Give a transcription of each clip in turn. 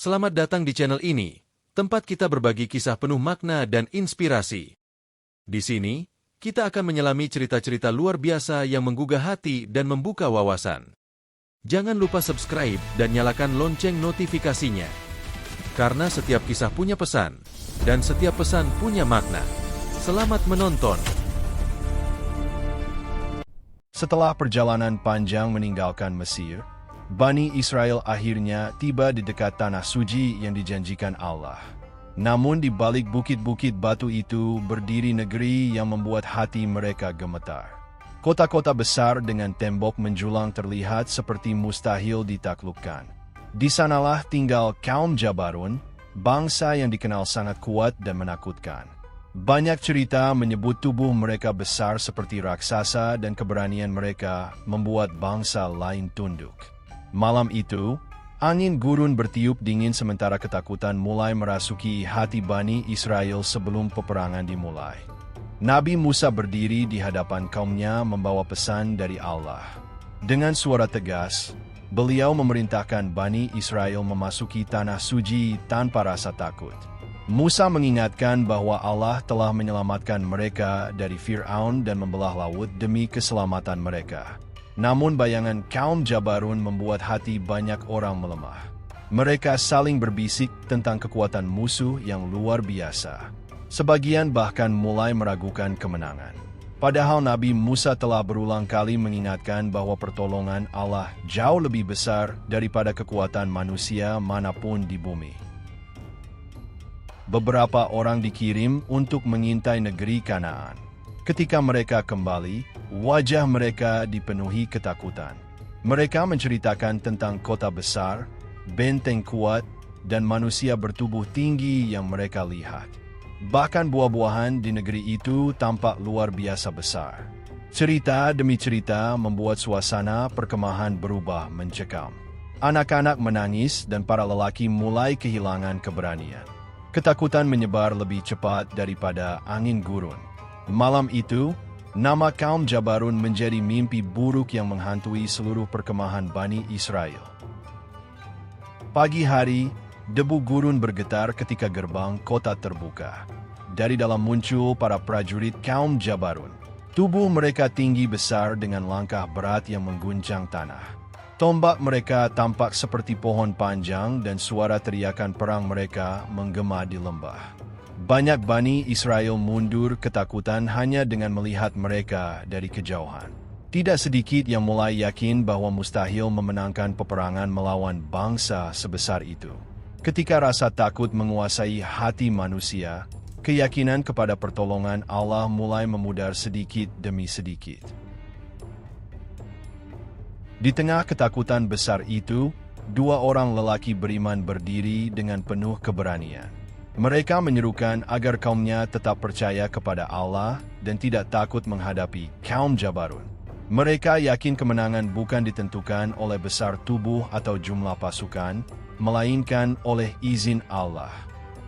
Selamat datang di channel ini, tempat kita berbagi kisah penuh makna dan inspirasi. Di sini, kita akan menyelami cerita-cerita luar biasa yang menggugah hati dan membuka wawasan. Jangan lupa subscribe dan nyalakan lonceng notifikasinya. Karena setiap kisah punya pesan, dan setiap pesan punya makna. Selamat menonton. Setelah perjalanan panjang meninggalkan Mesir, Bani Israel akhirnya tiba di dekat tanah suci yang dijanjikan Allah. Namun di balik bukit-bukit batu itu berdiri negeri yang membuat hati mereka gemetar. Kota-kota besar dengan tembok menjulang terlihat seperti mustahil ditaklukkan. Di sanalah tinggal kaum Jabarun, bangsa yang dikenal sangat kuat dan menakutkan. Banyak cerita menyebut tubuh mereka besar seperti raksasa dan keberanian mereka membuat bangsa lain tunduk. Malam itu, angin gurun bertiup dingin sementara ketakutan mulai merasuki hati Bani Israel sebelum peperangan dimulai. Nabi Musa berdiri di hadapan kaumnya membawa pesan dari Allah. Dengan suara tegas, beliau memerintahkan Bani Israel memasuki tanah suci tanpa rasa takut. Musa mengingatkan bahwa Allah telah menyelamatkan mereka dari Fir'aun dan membelah laut demi keselamatan mereka. Namun bayangan kaum Jabarun membuat hati banyak orang melemah. Mereka saling berbisik tentang kekuatan musuh yang luar biasa. Sebagian bahkan mulai meragukan kemenangan. Padahal Nabi Musa telah berulang kali mengingatkan bahwa pertolongan Allah jauh lebih besar daripada kekuatan manusia manapun di bumi. Beberapa orang dikirim untuk mengintai negeri Kanaan. Ketika mereka kembali, wajah mereka dipenuhi ketakutan. Mereka menceritakan tentang kota besar, benteng kuat, dan manusia bertubuh tinggi yang mereka lihat. Bahkan buah-buahan di negeri itu tampak luar biasa besar. Cerita demi cerita membuat suasana perkemahan berubah mencekam. Anak-anak menangis dan para lelaki mulai kehilangan keberanian. Ketakutan menyebar lebih cepat daripada angin gurun. Malam itu, nama kaum Jabarun menjadi mimpi buruk yang menghantui seluruh perkemahan Bani Israel. Pagi hari, debu gurun bergetar ketika gerbang kota terbuka. Dari dalam muncul para prajurit kaum Jabarun. Tubuh mereka tinggi besar dengan langkah berat yang mengguncang tanah. Tombak mereka tampak seperti pohon panjang dan suara teriakan perang mereka menggema di lembah. Banyak Bani Israel mundur ketakutan hanya dengan melihat mereka dari kejauhan. Tidak sedikit yang mulai yakin bahwa mustahil memenangkan peperangan melawan bangsa sebesar itu. Ketika rasa takut menguasai hati manusia, keyakinan kepada pertolongan Allah mulai memudar sedikit demi sedikit. Di tengah ketakutan besar itu, dua orang lelaki beriman berdiri dengan penuh keberanian. Mereka menyerukan agar kaumnya tetap percaya kepada Allah dan tidak takut menghadapi kaum Jabarun. Mereka yakin kemenangan bukan ditentukan oleh besar tubuh atau jumlah pasukan, melainkan oleh izin Allah.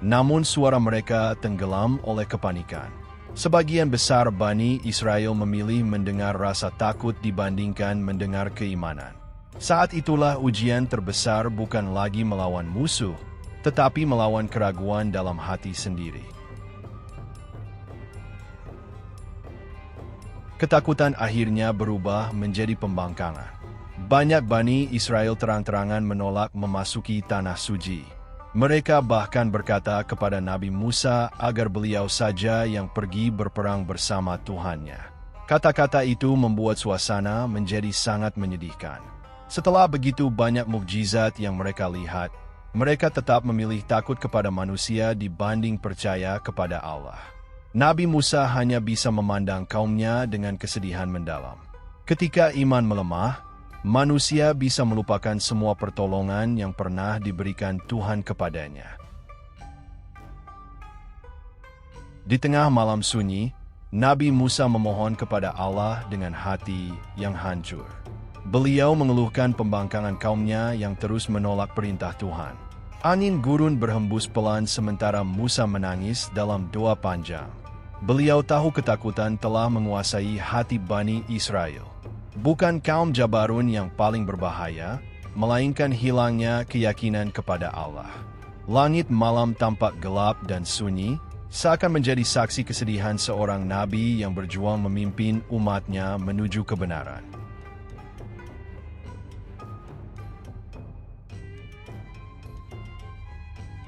Namun suara mereka tenggelam oleh kepanikan. Sebagian besar Bani Israel memilih mendengar rasa takut dibandingkan mendengar keimanan. Saat itulah ujian terbesar bukan lagi melawan musuh, tetapi melawan keraguan dalam hati sendiri. Ketakutan akhirnya berubah menjadi pembangkangan. Banyak Bani Israel terang-terangan menolak memasuki tanah suci. Mereka bahkan berkata kepada Nabi Musa agar beliau saja yang pergi berperang bersama Tuhannya. Kata-kata itu membuat suasana menjadi sangat menyedihkan. Setelah begitu banyak mukjizat yang mereka lihat, mereka tetap memilih takut kepada manusia dibanding percaya kepada Allah. Nabi Musa hanya bisa memandang kaumnya dengan kesedihan mendalam. Ketika iman melemah, manusia bisa melupakan semua pertolongan yang pernah diberikan Tuhan kepadanya. Di tengah malam sunyi, Nabi Musa memohon kepada Allah dengan hati yang hancur. Beliau mengeluhkan pembangkangan kaumnya yang terus menolak perintah Tuhan. Angin gurun berhembus pelan sementara Musa menangis dalam doa panjang. Beliau tahu ketakutan telah menguasai hati Bani Israel. Bukan kaum Jabarun yang paling berbahaya, melainkan hilangnya keyakinan kepada Allah. Langit malam tampak gelap dan sunyi, seakan menjadi saksi kesedihan seorang nabi yang berjuang memimpin umatnya menuju kebenaran.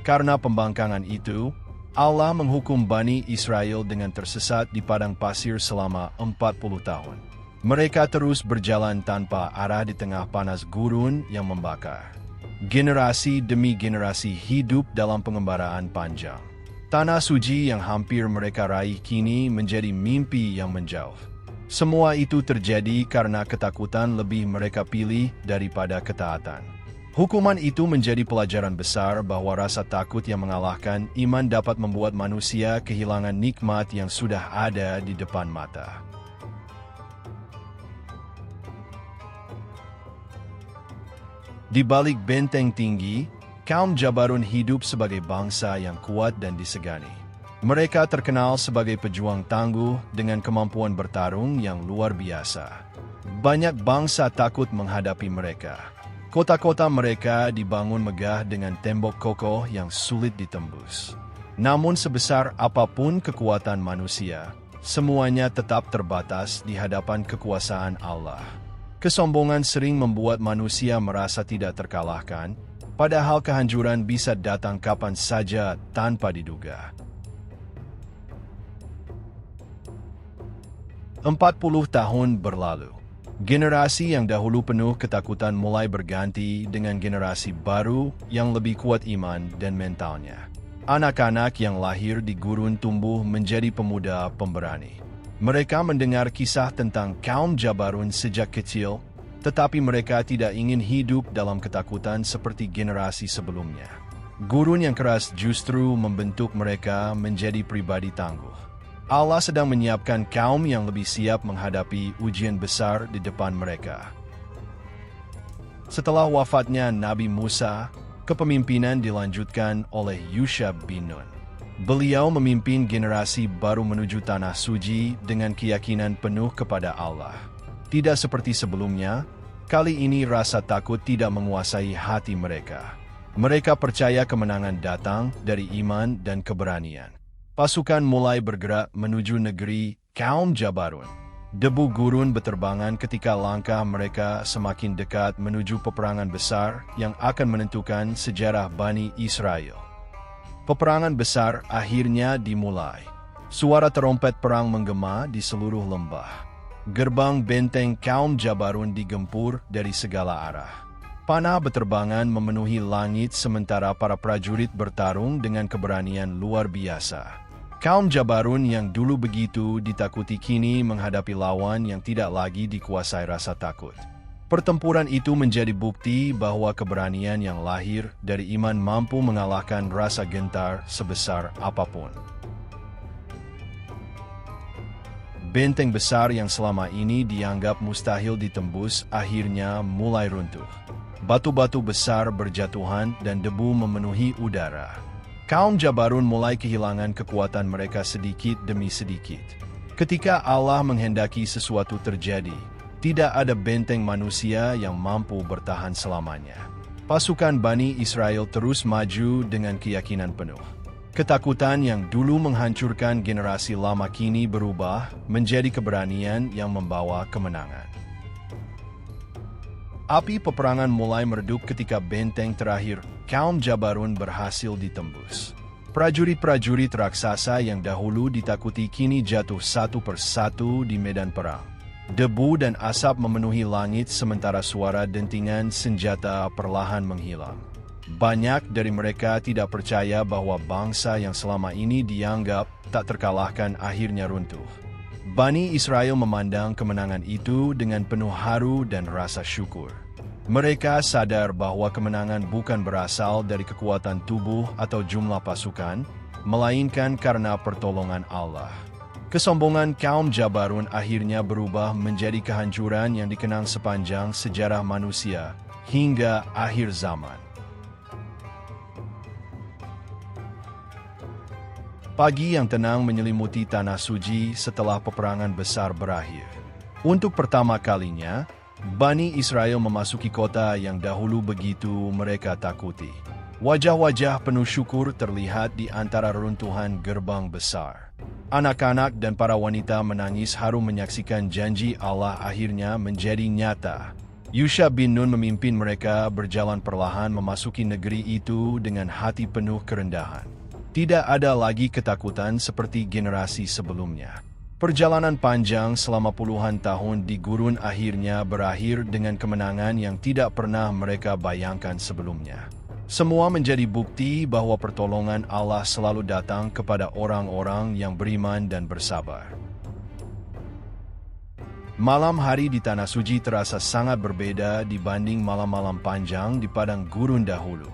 Karena pembangkangan itu, Allah menghukum Bani Israel dengan tersesat di padang pasir selama 40 tahun. Mereka terus berjalan tanpa arah di tengah panas gurun yang membakar. Generasi demi generasi hidup dalam pengembaraan panjang. Tanah suci yang hampir mereka raih kini menjadi mimpi yang menjauh. Semua itu terjadi karena ketakutan lebih mereka pilih daripada ketaatan. Hukuman itu menjadi pelajaran besar bahwa rasa takut yang mengalahkan iman dapat membuat manusia kehilangan nikmat yang sudah ada di depan mata. Di balik benteng tinggi, kaum Jabarun hidup sebagai bangsa yang kuat dan disegani. Mereka terkenal sebagai pejuang tangguh dengan kemampuan bertarung yang luar biasa. Banyak bangsa takut menghadapi mereka. Kota-kota mereka dibangun megah dengan tembok kokoh yang sulit ditembus. Namun sebesar apapun kekuatan manusia, semuanya tetap terbatas di hadapan kekuasaan Allah. Kesombongan sering membuat manusia merasa tidak terkalahkan, padahal kehancuran bisa datang kapan saja tanpa diduga. 40 tahun berlalu. Generasi yang dahulu penuh ketakutan mulai berganti dengan generasi baru yang lebih kuat iman dan mentalnya. Anak-anak yang lahir di gurun tumbuh menjadi pemuda pemberani. Mereka mendengar kisah tentang kaum Jabarun sejak kecil, tetapi mereka tidak ingin hidup dalam ketakutan seperti generasi sebelumnya. Gurun yang keras justru membentuk mereka menjadi pribadi tangguh. Allah sedang menyiapkan kaum yang lebih siap menghadapi ujian besar di depan mereka. Setelah wafatnya Nabi Musa, kepemimpinan dilanjutkan oleh Yusha bin Nun. Beliau memimpin generasi baru menuju Tanah Suci dengan keyakinan penuh kepada Allah. Tidak seperti sebelumnya, kali ini rasa takut tidak menguasai hati mereka. Mereka percaya kemenangan datang dari iman dan keberanian. Pasukan mulai bergerak menuju negeri kaum Jabarun. Debu gurun berterbangan ketika langkah mereka semakin dekat menuju peperangan besar yang akan menentukan sejarah Bani Israel. Peperangan besar akhirnya dimulai. Suara terompet perang menggema di seluruh lembah. Gerbang benteng kaum Jabarun digempur dari segala arah. Panah berterbangan memenuhi langit sementara para prajurit bertarung dengan keberanian luar biasa. Kaum Jabarun yang dulu begitu ditakuti kini menghadapi lawan yang tidak lagi dikuasai rasa takut. Pertempuran itu menjadi bukti bahwa keberanian yang lahir dari iman mampu mengalahkan rasa gentar sebesar apapun. Benteng besar yang selama ini dianggap mustahil ditembus akhirnya mulai runtuh. Batu-batu besar berjatuhan dan debu memenuhi udara. Kaum Jabarun mulai kehilangan kekuatan mereka sedikit demi sedikit. Ketika Allah menghendaki sesuatu terjadi, tidak ada benteng manusia yang mampu bertahan selamanya. Pasukan Bani Israel terus maju dengan keyakinan penuh. Ketakutan yang dulu menghancurkan generasi lama kini berubah menjadi keberanian yang membawa kemenangan. Api peperangan mulai meredup ketika benteng terakhir kaum Jabarun berhasil ditembus. Prajurit-prajurit raksasa yang dahulu ditakuti kini jatuh satu persatu di medan perang. Debu dan asap memenuhi langit sementara suara dentingan senjata perlahan menghilang. Banyak dari mereka tidak percaya bahwa bangsa yang selama ini dianggap tak terkalahkan akhirnya runtuh. Bani Israel memandang kemenangan itu dengan penuh haru dan rasa syukur. Mereka sadar bahwa kemenangan bukan berasal dari kekuatan tubuh atau jumlah pasukan, melainkan karena pertolongan Allah. Kesombongan kaum Jabarun akhirnya berubah menjadi kehancuran yang dikenang sepanjang sejarah manusia hingga akhir zaman. Pagi yang tenang menyelimuti Tanah Suci setelah peperangan besar berakhir. Untuk pertama kalinya, Bani Israel memasuki kota yang dahulu begitu mereka takuti. Wajah-wajah penuh syukur terlihat di antara reruntuhan gerbang besar. Anak-anak dan para wanita menangis haru menyaksikan janji Allah akhirnya menjadi nyata. Yusha bin Nun memimpin mereka berjalan perlahan memasuki negeri itu dengan hati penuh kerendahan. Tidak ada lagi ketakutan seperti generasi sebelumnya. Perjalanan panjang selama puluhan tahun di gurun akhirnya berakhir dengan kemenangan yang tidak pernah mereka bayangkan sebelumnya. Semua menjadi bukti bahwa pertolongan Allah selalu datang kepada orang-orang yang beriman dan bersabar. Malam hari di Tanah Suci terasa sangat berbeda dibanding malam-malam panjang di padang gurun dahulu.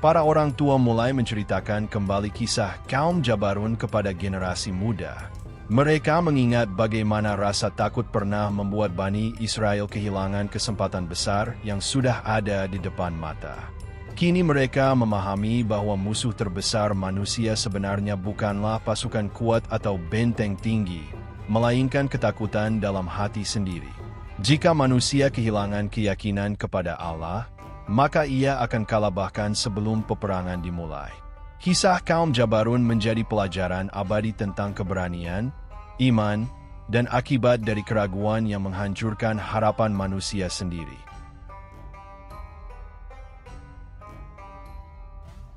Para orang tua mulai menceritakan kembali kisah kaum Jabarun kepada generasi muda. Mereka mengingat bagaimana rasa takut pernah membuat Bani Israel kehilangan kesempatan besar yang sudah ada di depan mata. Kini mereka memahami bahwa musuh terbesar manusia sebenarnya bukanlah pasukan kuat atau benteng tinggi, melainkan ketakutan dalam hati sendiri. Jika manusia kehilangan keyakinan kepada Allah, maka ia akan kalah bahkan sebelum peperangan dimulai. Kisah kaum Jabarun menjadi pelajaran abadi tentang keberanian, iman, dan akibat dari keraguan yang menghancurkan harapan manusia sendiri.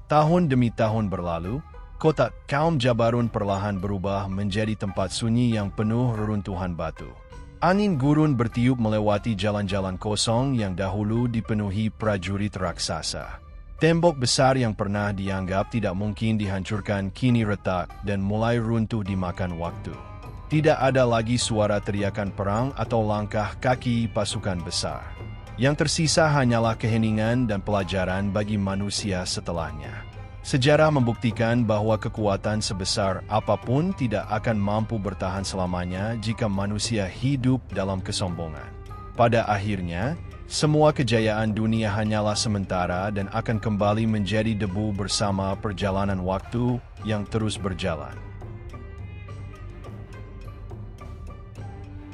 Tahun demi tahun berlalu, kota kaum Jabarun perlahan berubah menjadi tempat sunyi yang penuh reruntuhan batu. Angin gurun bertiup melewati jalan-jalan kosong yang dahulu dipenuhi prajurit raksasa. Tembok besar yang pernah dianggap tidak mungkin dihancurkan kini retak dan mulai runtuh dimakan waktu. Tidak ada lagi suara teriakan perang atau langkah kaki pasukan besar. Yang tersisa hanyalah keheningan dan pelajaran bagi manusia setelahnya. Sejarah membuktikan bahwa kekuatan sebesar apapun tidak akan mampu bertahan selamanya jika manusia hidup dalam kesombongan. Pada akhirnya, semua kejayaan dunia hanyalah sementara dan akan kembali menjadi debu bersama perjalanan waktu yang terus berjalan.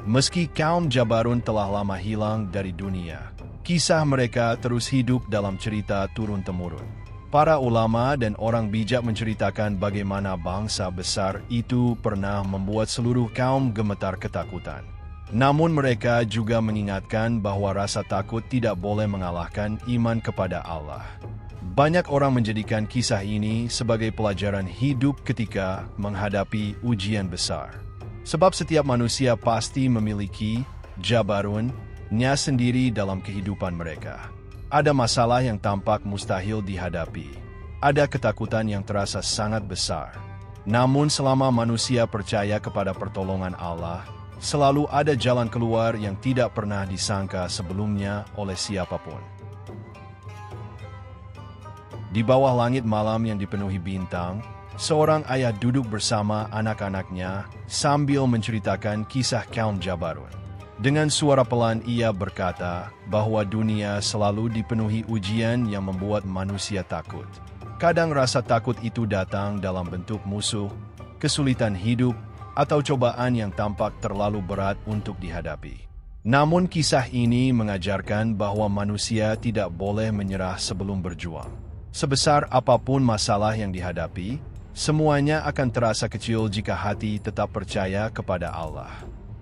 Meski kaum Jabarun telah lama hilang dari dunia, kisah mereka terus hidup dalam cerita turun-temurun. Para ulama dan orang bijak menceritakan bagaimana bangsa besar itu pernah membuat seluruh kaum gemetar ketakutan. Namun mereka juga mengingatkan bahwa rasa takut tidak boleh mengalahkan iman kepada Allah. Banyak orang menjadikan kisah ini sebagai pelajaran hidup ketika menghadapi ujian besar. Sebab setiap manusia pasti memiliki Jabarun-nya sendiri dalam kehidupan mereka. Ada masalah yang tampak mustahil dihadapi. Ada ketakutan yang terasa sangat besar. Namun selama manusia percaya kepada pertolongan Allah, selalu ada jalan keluar yang tidak pernah disangka sebelumnya oleh siapapun. Di bawah langit malam yang dipenuhi bintang, seorang ayah duduk bersama anak-anaknya sambil menceritakan kisah kaum Jabarun. Dengan suara pelan ia berkata bahwa dunia selalu dipenuhi ujian yang membuat manusia takut. Kadang rasa takut itu datang dalam bentuk musuh, kesulitan hidup, atau cobaan yang tampak terlalu berat untuk dihadapi. Namun kisah ini mengajarkan bahwa manusia tidak boleh menyerah sebelum berjuang. Sebesar apapun masalah yang dihadapi, semuanya akan terasa kecil jika hati tetap percaya kepada Allah.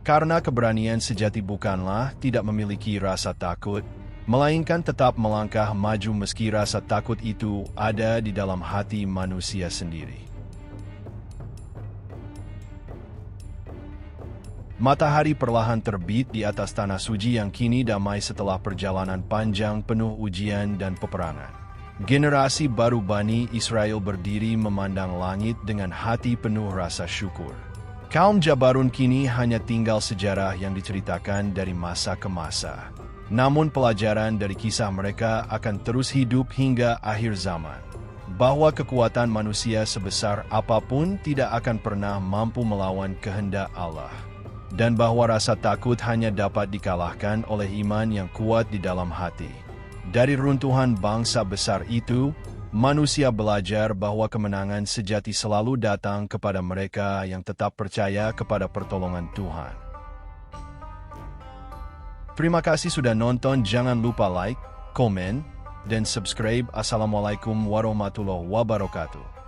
Karena keberanian sejati bukanlah tidak memiliki rasa takut, melainkan tetap melangkah maju meski rasa takut itu ada di dalam hati manusia sendiri. Matahari perlahan terbit di atas tanah suci yang kini damai setelah perjalanan panjang penuh ujian dan peperangan. Generasi baru Bani Israel berdiri memandang langit dengan hati penuh rasa syukur. Kaum Jabarun kini hanya tinggal sejarah yang diceritakan dari masa ke masa. Namun pelajaran dari kisah mereka akan terus hidup hingga akhir zaman. Bahwa kekuatan manusia sebesar apapun tidak akan pernah mampu melawan kehendak Allah. Dan bahwa rasa takut hanya dapat dikalahkan oleh iman yang kuat di dalam hati. Dari runtuhan bangsa besar itu, manusia belajar bahwa kemenangan sejati selalu datang kepada mereka yang tetap percaya kepada pertolongan Tuhan. Terima kasih sudah nonton, jangan lupa like, komen, dan subscribe. Assalamualaikum warahmatullahi wabarakatuh.